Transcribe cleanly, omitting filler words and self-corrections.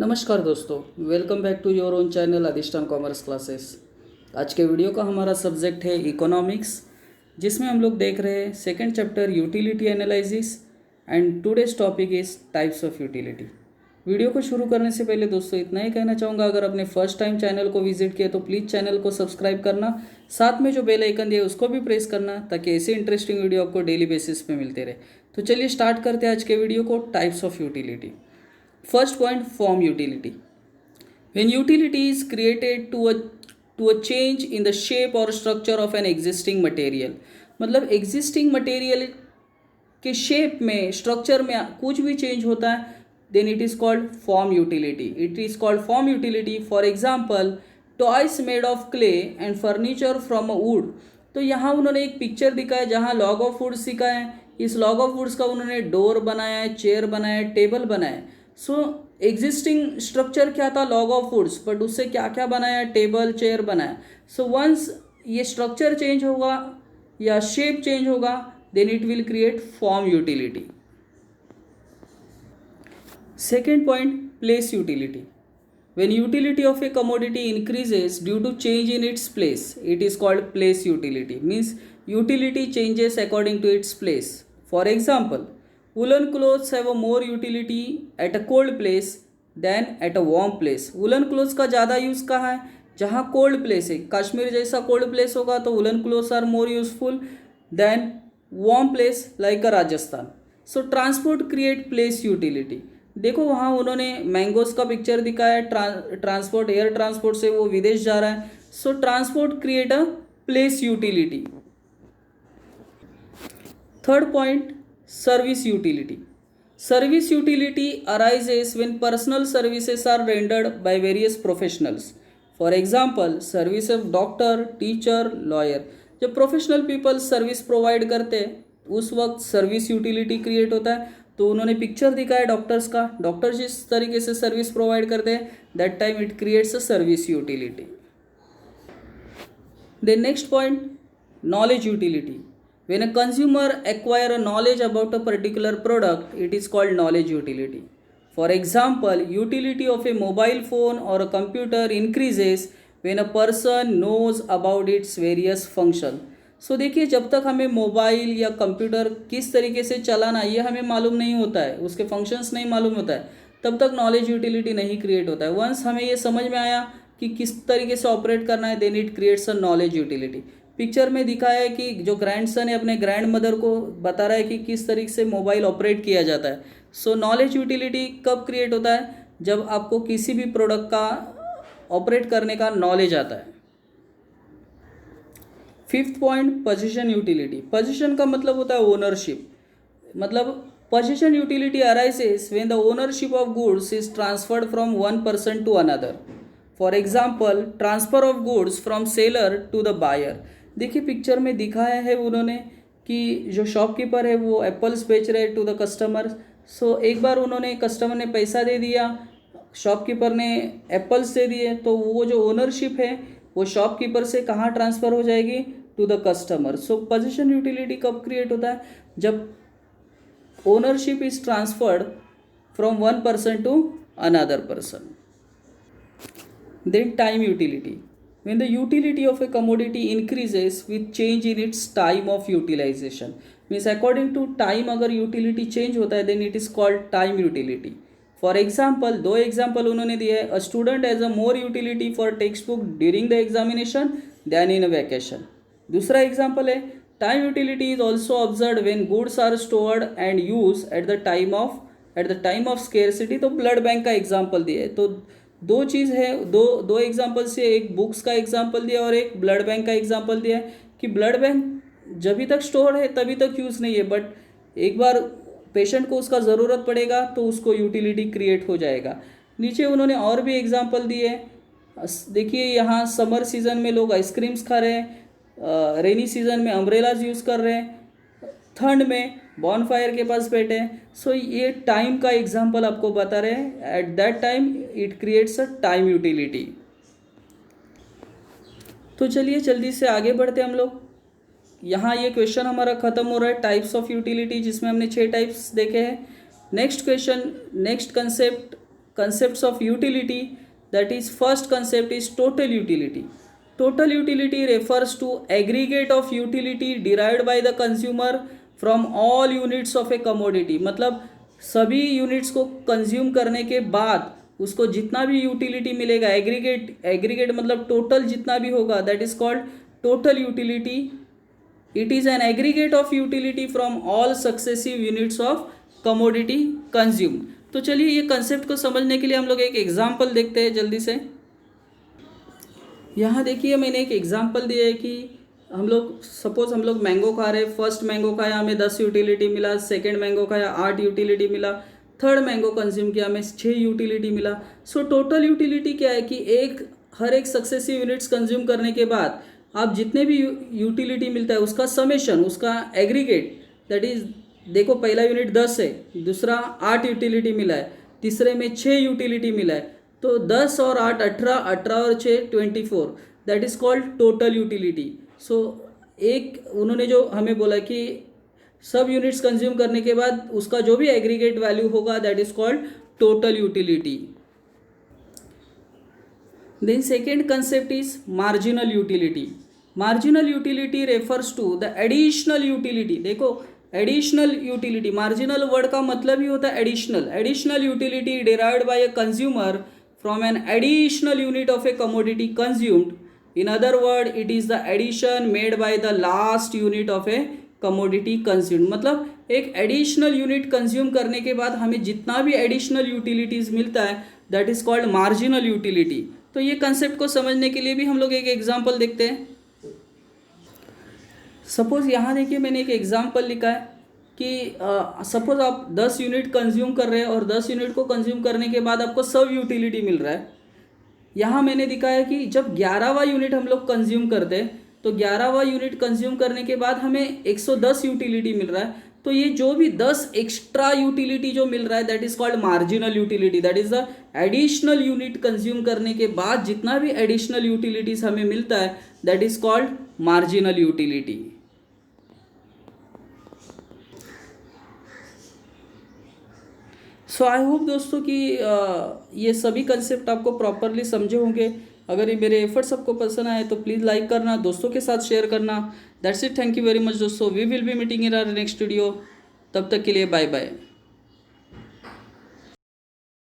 नमस्कार दोस्तों, welcome back to your own channel Adhishthan commerce classes. आज के वीडियो का हमारा सब्जेक्ट है इकोनॉमिक्स, जिसमें हम लोग देख रहे हैं second chapter utility analysis and today's topic is types of utility. Video को शुरू करने से पहले दोस्तों इतना ही कहना चाहूँगा, अगर आपने फर्स्ट टाइम चैनल को विजिट किया तो प्लीज़ चैनल को सब्सक्राइब करना, साथ में जो बेल आइकन दिया उसको भी प्रेस करना, ताकि ऐसे इंटरेस्टिंग वीडियो आपको डेली बेसिस पे मिलते रहे। तो चलिए स्टार्ट करते हैं आज के वीडियो को। Types of utility. First point, form utility. When utility is created to a change in the shape or structure of an existing material, मतलब existing material के शेप में, स्ट्रक्चर में कुछ भी चेंज होता है, then it is called form utility. It is called form utility. For example, toys made of clay and furniture from wood. तो यहाँ उन्होंने एक पिक्चर दिखाया जहाँ लॉग ऑफ वुड्स दिखाया है। इस लॉग ऑफ वुड्स का उन्होंने डोर बनाया है, चेयर बनाया है, टेबल बनाया है। सो एग्जिस्टिंग स्ट्रक्चर क्या था? लॉग ऑफ वुड्स, बट उससे क्या क्या बनाया? टेबल, चेयर बनाया। सो वंस ये स्ट्रक्चर चेंज होगा या शेप चेंज होगा, then it will create form utility. Second point, place utility. When utility of a commodity increases due to change in its place, it is called place utility. Means utility changes according to its place. For example, woolen clothes have a more utility at a cold place than at a warm place. Woolen clothes का ज़्यादा use कहाँ है? जहाँ cold place है। कश्मीर जैसा cold place होगा तो woolen clothes are more useful than warm place like a Rajasthan. So transport create place utility. देखो वहाँ उन्होंने मैंगोस का पिक्चर दिखाया है। ट्रांसपोर्ट, एयर ट्रांसपोर्ट से वो विदेश जा रहा है। So transport create a place utility. Third point, service utility. Service utility arises when personal services are rendered by various professionals. For example, service of doctor, teacher, lawyer. जब professional people service provide करते हैं उस वक्त service utility create होता है। तो उन्होंने picture दिखाया डॉक्टर्स का, डॉक्टर जिस तरीके से सर्विस प्रोवाइड करते हैं, that time it creates a service utility. Then next point, knowledge utility. When a consumer acquire a knowledge about a particular product, it is called knowledge utility. For example, utility of a mobile phone और a computer increases when a person knows about its various function. So देखिए, जब तक हमें mobile या computer किस तरीके से चलाना ये हमें मालूम नहीं होता है, उसके फंक्शंस नहीं मालूम होता है, तब तक नॉलेज यूटिलिटी नहीं क्रिएट होता है. वंस हमें ये समझ में आया कि किस तरीके से ऑपरेट करना है, then it creates a knowledge utility. Picture में दिखाया है कि जो ग्रैंडसन है अपने ग्रैंड मदर को बता रहा है कि किस तरीके से मोबाइल ऑपरेट किया जाता है. सो नॉलेज यूटिलिटी कब क्रिएट होता है? जब आपको किसी भी प्रोडक्ट का ऑपरेट करने का नॉलेज आता है. Fifth point, position utility. Position का मतलब होता है ओनरशिप. मतलब position utility arises when the ownership of goods is transferred from one person to another. For example, transfer of goods from seller to the buyer. देखिए picture में दिखाया है उन्होंने कि जो शॉपकीपर है वो एप्पल्स बेच रहे टू द कस्टमर. सो एक बार उन्होंने, कस्टमर ने पैसा दे दिया, शॉपकीपर ने एप्पल्स दे दिए, तो वो जो ओनरशिप है वो शॉपकीपर से कहाँ ट्रांसफ़र हो जाएगी? To the customer. So position utility कब क्रिएट होता है? जब ownership is transferred from one person to another person. Then time utility. when the utility of a commodity increases with change in its time of utilization, means according to time अगर utility change होता है then it is called time utility. For example, दो example उन्होंने दिए है. A student as a more utility for text book during the examination than in a vacation. दूसरा example है, time utility is also observe when goods are stored and use at the time of scarcity. तो blood bank का example दिया है. तो दो चीज़ है, दो एग्जाम्पल से, एक बुक्स का एग्जाम्पल दिया और एक ब्लड बैंक का एग्जाम्पल दिया है कि ब्लड बैंक जब तक स्टोर है तभी तक यूज़ नहीं है, बट एक बार पेशेंट को उसका ज़रूरत पड़ेगा तो उसको यूटिलिटी क्रिएट हो जाएगा. नीचे उन्होंने और भी एग्जांपल दिए. देखिए यहाँ समर सीज़न में लोग आइसक्रीम्स खा रहे हैं, रेनी सीज़न में अम्ब्रेलाज यूज़ कर रहे हैं, ठंड में बॉनफायर के पास बैठे हैं. सो ये टाइम का एग्जांपल आपको बता रहे हैं. At that time it creates a time utility. तो चलिए जल्दी से आगे बढ़ते हम लोग. यहाँ ये क्वेश्चन हमारा ख़त्म हो रहा है, टाइप्स ऑफ यूटिलिटी, जिसमें हमने 6 टाइप्स देखे हैं. Next question, next concept concepts of utility. That is, first concept is total utility. Total utility refers to aggregate of utility derived by the consumer from all units of a commodity. मतलब सभी units को consume करने के बाद उसको जितना भी utility मिलेगा, एग्रीगेट मतलब टोटल जितना भी होगा, that is called total utility. It is an aggregate of utility from all successive units of commodity consume. तो चलिए ये कंसेप्ट को समझने के लिए हम लोग एक एग्जाम्पल देखते हैं जल्दी से. यहाँ देखिए मैंने एक एग्जाम्पल दिया है कि हम लोग मैंगो खा रहे हैं. फर्स्ट मैंगो खाया हमें 10 यूटिलिटी मिला, सेकेंड मैंगो खाया 8 यूटिलिटी मिला, थर्ड मैंगो कंज्यूम किया हमें 6 यूटिलिटी मिला. सो टोटल यूटिलिटी क्या है कि हर एक सक्सेसिव यूनिट्स कंज्यूम करने के बाद आप जितने भी यूटिलिटी मिलता है उसका समेशन, उसका एग्रीगेट, दैट इज देखो पहला यूनिट 10 है, दूसरा 8 यूटिलिटी मिला है, तीसरे में 6 यूटिलिटी मिला है. तो 10 और 8 18, 18 और 6 24, that is called total utility. So उन्होंने जो हमें बोला कि सब यूनिट्स कंज्यूम करने के बाद उसका जो भी एग्रीगेट वैल्यू होगा that is called total utility. Then second concept is marginal utility. Marginal utility refers to the additional utility. देखो एडिशनल यूटिलिटी, मार्जिनल वर्ड का मतलब ही होता है additional utility derived by a consumer from an additional unit of a commodity consumed. In other word, it is the addition made by the last unit of a commodity consumed. मतलब एक additional unit consume करने के बाद हमें जितना भी additional utilities मिलता है that is called marginal utility. तो ये कंसेप्ट को समझने के लिए भी हम लोग एक एग्जांपल देखते हैं. सपोज यहाँ देखिए मैंने एक एग्जांपल लिखा है कि सपोज आप 10 यूनिट कंज्यूम कर रहे हैं और 10 यूनिट को कंज्यूम करने के बाद आपको सब यूटिलिटी मिल रहा है. यहाँ मैंने दिखाया कि जब 11वां यूनिट हम लोग कंज्यूम करते हैं तो 11वां यूनिट कंज्यूम करने के बाद हमें 110 यूटिलिटी मिल रहा है. तो ये जो भी 10 एक्स्ट्रा यूटिलिटी जो मिल रहा है that is called marginal utility. That is the additional unit consume करने के बाद जितना भी एडिशनल यूटिलिटीज हमें मिलता है that is called marginal utility. So I hope दोस्तों कि ये सभी कंसेप्ट आपको प्रॉपरली समझे होंगे. अगर ये मेरे एफर्ट्स आपको पसंद आए तो प्लीज़ लाइक करना, दोस्तों के साथ शेयर करना. That's it. Thank you very much दोस्तों. We will be meeting in our next video. तब तक के लिए बाय बाय.